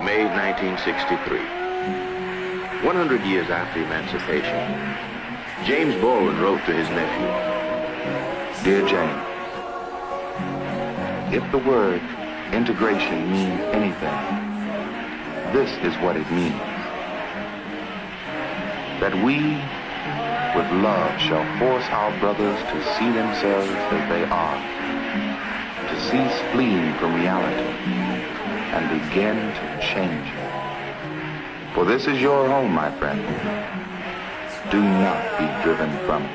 May 1963. 100 years after emancipation, James Baldwin wrote to his nephew, "Dear James, if the word integration means anything, this is what it means. That we, with love, shall force our brothers to see themselves as they are, to see spleen from reality, and begin to change it. For this is your home, my friend. Do not be driven from it.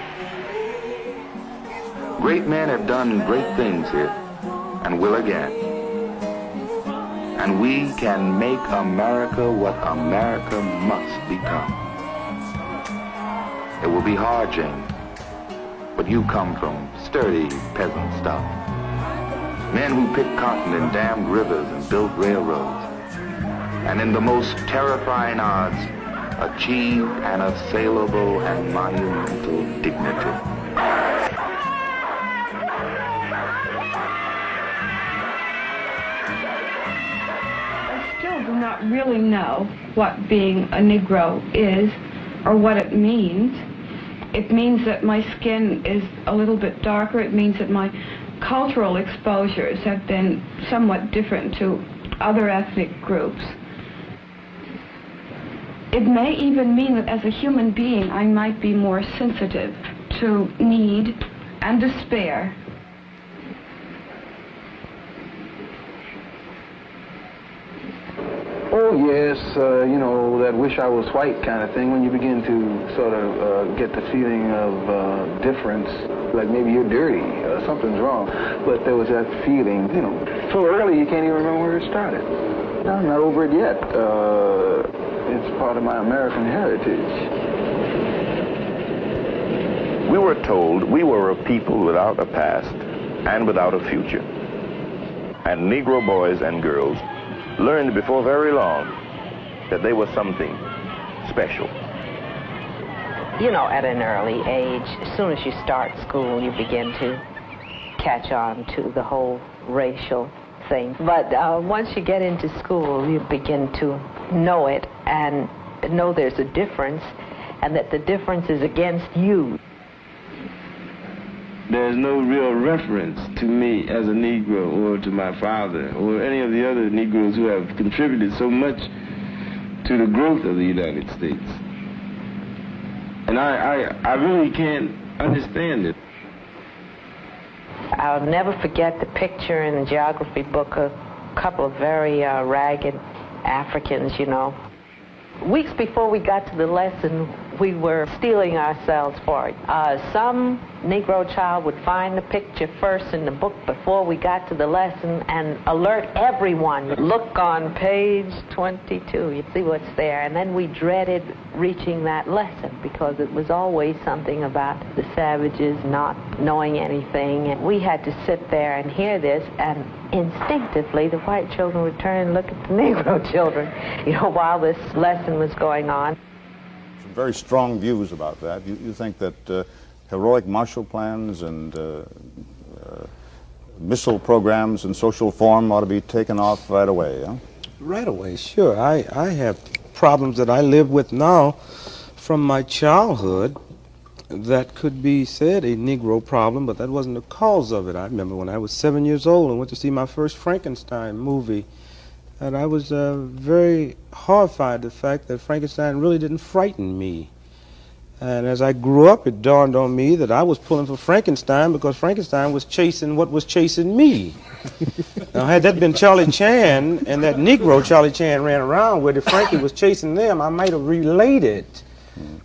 Great men have done great things here, and will again. And we can make America what America must become. It will be hard, James, but you come from sturdy peasant stock. Men who picked cotton and dammed rivers and built railroads, and in the most terrifying odds, achieved an assailable and monumental dignity. I still do not really know what being a Negro is or what it means. It means that my skin is a little bit darker. It means that my cultural exposures have been somewhat different to other ethnic groups. It may even mean that as a human being I might be more sensitive to need and despair. Oh yes, you know, that wish I was white kind of thing, when you begin to sort of get the feeling of difference, like maybe you're dirty, something's wrong. But there was that feeling, you know, so early you can't even remember where it started. I'm not over it yet. It's part of my American heritage. We were told we were a people without a past and without a future. And Negro boys and girls learned before very long that they were something special. You know, at an early age, as soon as you start school, you begin to catch on to the whole racial thing. But once you get into school, you begin to know it and know there's a difference, and that the difference is against you. There's no real reference to me as a Negro or to my father or any of the other Negroes who have contributed so much to the growth of the United States. And I really can't understand it. I'll never forget the picture in the geography book of a couple of very ragged Africans, you know. Weeks before we got to the lesson, we were steeling ourselves for it. Some Negro child would find the picture first in the book before we got to the lesson and alert everyone. Look on page 22, you see what's there. And then we dreaded reaching that lesson because it was always something about the savages not knowing anything. And we had to sit there and hear this, and instinctively the white children would turn and look at the Negro children, you know, while this lesson was going on. Some very strong views about that. You think that heroic Marshall Plans and missile programs and social reform ought to be taken off right away, huh? Right away, sure. I have problems that I live with now from my childhood that could be said a Negro problem, but that wasn't the cause of it. I remember when I was 7 years old and went to see my first Frankenstein movie, and I was very horrified at the fact that Frankenstein really didn't frighten me. And as I grew up, it dawned on me that I was pulling for Frankenstein because Frankenstein was chasing what was chasing me. Now, had that been Charlie Chan and that Negro Charlie Chan ran around with, if Frankie was chasing them, I might have related.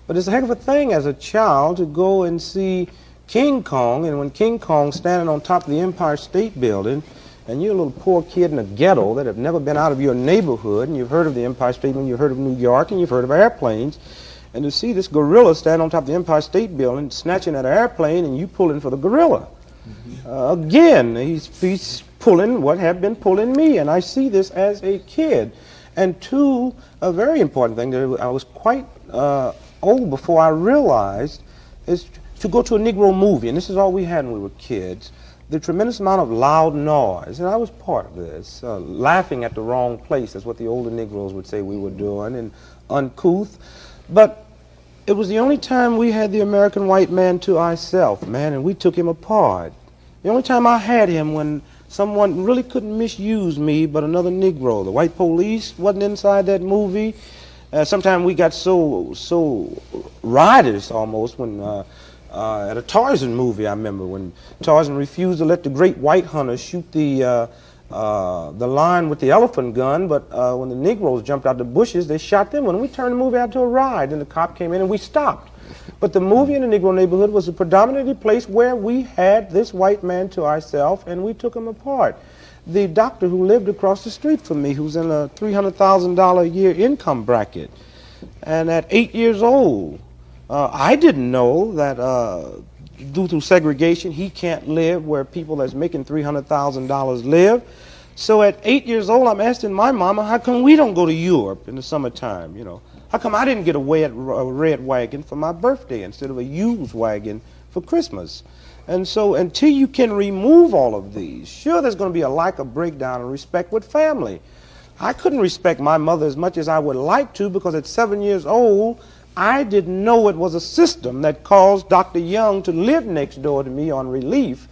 But it's a heck of a thing as a child to go and see King Kong, and when King Kong's standing on top of the Empire State Building, and you're a little poor kid in a ghetto that have never been out of your neighborhood, and you've heard of the Empire State Building, you've heard of New York, and you've heard of airplanes, and to see this gorilla stand on top of the Empire State Building, snatching at an airplane, and you pulling for the gorilla. Again, he's pulling what had been pulling me, and I see this as a kid. And two, a very important thing that I was quite old before I realized is to go to a Negro movie, and this is all we had when we were kids. the tremendous amount of loud noise, and I was part of this, laughing at the wrong place, that's what the older Negroes would say we were doing, and uncouth. But it was the only time we had the American white man to ourselves, man, and we took him apart. The only time I had him when someone really couldn't misuse me but another Negro. The white police wasn't inside that movie. Sometimes we got so riotous almost when at a Tarzan movie, I remember when Tarzan refused to let the great white hunter shoot the lion with the elephant gun, but when the Negroes jumped out the bushes, they shot them. When we turned the movie out to a ride, and the cop came in and we stopped. But the movie in the Negro neighborhood was a predominantly place where we had this white man to ourselves, and we took him apart. The doctor who lived across the street from me, who's in a $300,000 a year income bracket, and at 8 years old, I didn't know that due to segregation, he can't live where people that's making $300,000 live. So at 8 years old, I'm asking my mama, how come we don't go to Europe in the summertime, you know? How come I didn't get a red wagon for my birthday instead of a used wagon for Christmas? And so until you can remove all of these, sure, there's going to be a lack of breakdown in respect with family. I couldn't respect my mother as much as I would like to because at 7 years old, I didn't know it was a system that caused Dr. Young to live next door to me on relief,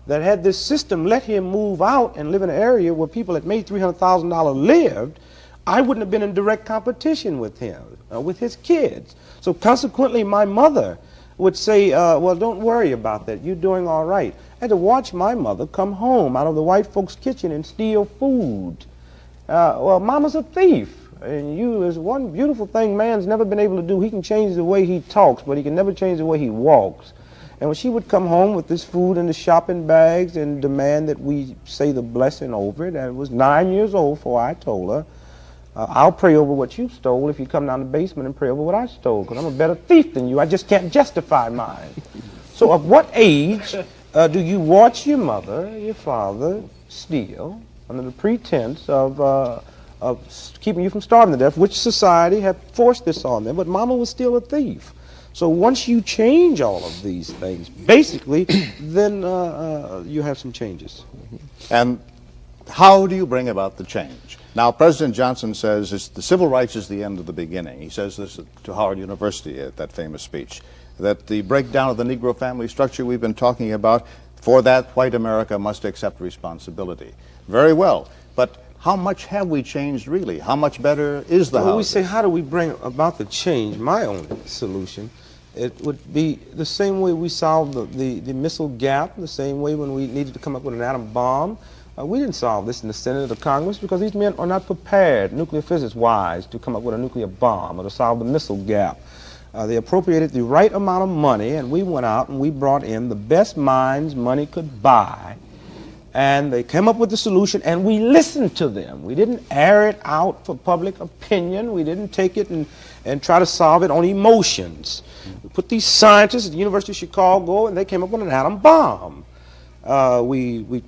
that had this system let him move out and live in an area where people that made $300,000 lived, I wouldn't have been in direct competition with him, with his kids. So consequently, my mother would say, well, don't worry about that. You're doing all right. I had to watch my mother come home out of the white folks' kitchen and steal food. Well, Mama's a thief. And is one beautiful thing man's never been able to do. He can change the way he talks, but he can never change the way he walks. And when she would come home with this food in the shopping bags and demand that we say the blessing over it, and it was 9 years old before I told her, I'll pray over what you stole if you come down the basement and pray over what I stole, because I'm a better thief than you. I just can't justify mine. So at what age do you watch your mother, your father steal under the pretense of keeping you from starving to death, which society had forced this on them, but Mama was still a thief. So once you change all of these things, basically, then you have some changes. And how do you bring about the change? Now, President Johnson says the civil rights is the end of the beginning. He says this to Howard University at that famous speech, that the breakdown of the Negro family structure we've been talking about, for that white America must accept responsibility. Very well, but how much have we changed really? How much better is the housing? When we say how do we bring about the change, my only solution, it would be the same way we solved the missile gap, the same way when we needed to come up with an atom bomb. We didn't solve this in the Senate or the Congress because these men are not prepared, nuclear physics-wise, to come up with a nuclear bomb or to solve the missile gap. They appropriated the right amount of money, and we went out and we brought in the best minds money could buy, and they came up with the solution, and we listened to them. We didn't air it out for public opinion. We didn't take it and try to solve it on emotions. We put these scientists at the University of Chicago, and they came up with an atom bomb. We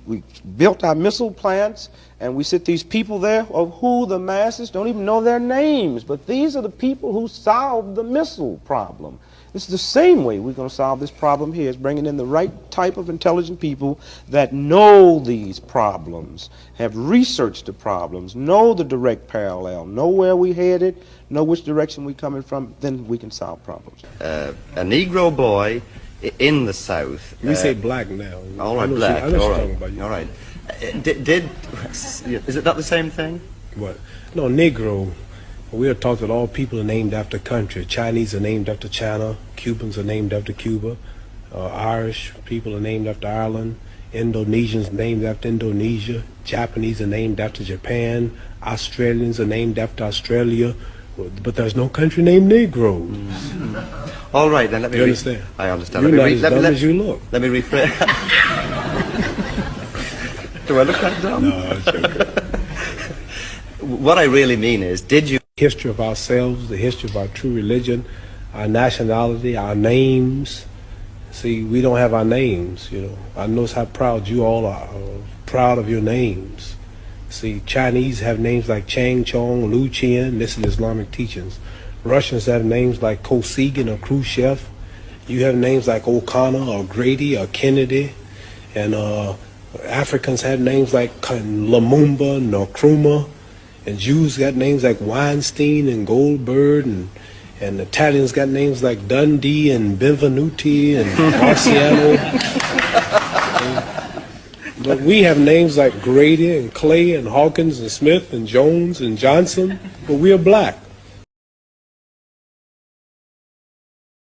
built our missile plants, and we set these people there of who the masses don't even know their names, but these are the people who solved the missile problem. This is the same way we're going to solve this problem here, is bringing in the right type of intelligent people that know these problems, have researched the problems, know the direct parallel, know where we headed, know which direction we're coming from, then we can solve problems. A Negro boy in the South. We say black now. All right, black. All right. All right. Is it not the same thing? What? No, Negro. We are taught that all people are named after country. Chinese are named after China. Cubans are named after Cuba. Irish people are named after Ireland. Indonesians named after Indonesia. Japanese are named after Japan. Australians are named after Australia. But there's no country named Negro. All right, then let me. You understand? I understand. You're not as dumb as you look. Let me rephrase. Do I look that dumb? No, I'm joking. What I really mean is, did you? History of ourselves, the history of our true religion, our nationality, our names. See, we don't have our names, you know. I notice how proud you all are, proud of your names. See, Chinese have names like Chang Chong, Lu Qian, this is Islamic teachings. Russians have names like Kosygin or Khrushchev. You have names like O'Connor or Grady or Kennedy. and Africans had names like Lumumba, Nkrumah, and Jews got names like Weinstein and Goldberg, and Italians got names like Dundee and Benvenuti and Marciano. But we have names like Grady and Clay and Hawkins and Smith and Jones and Johnson, but we are black.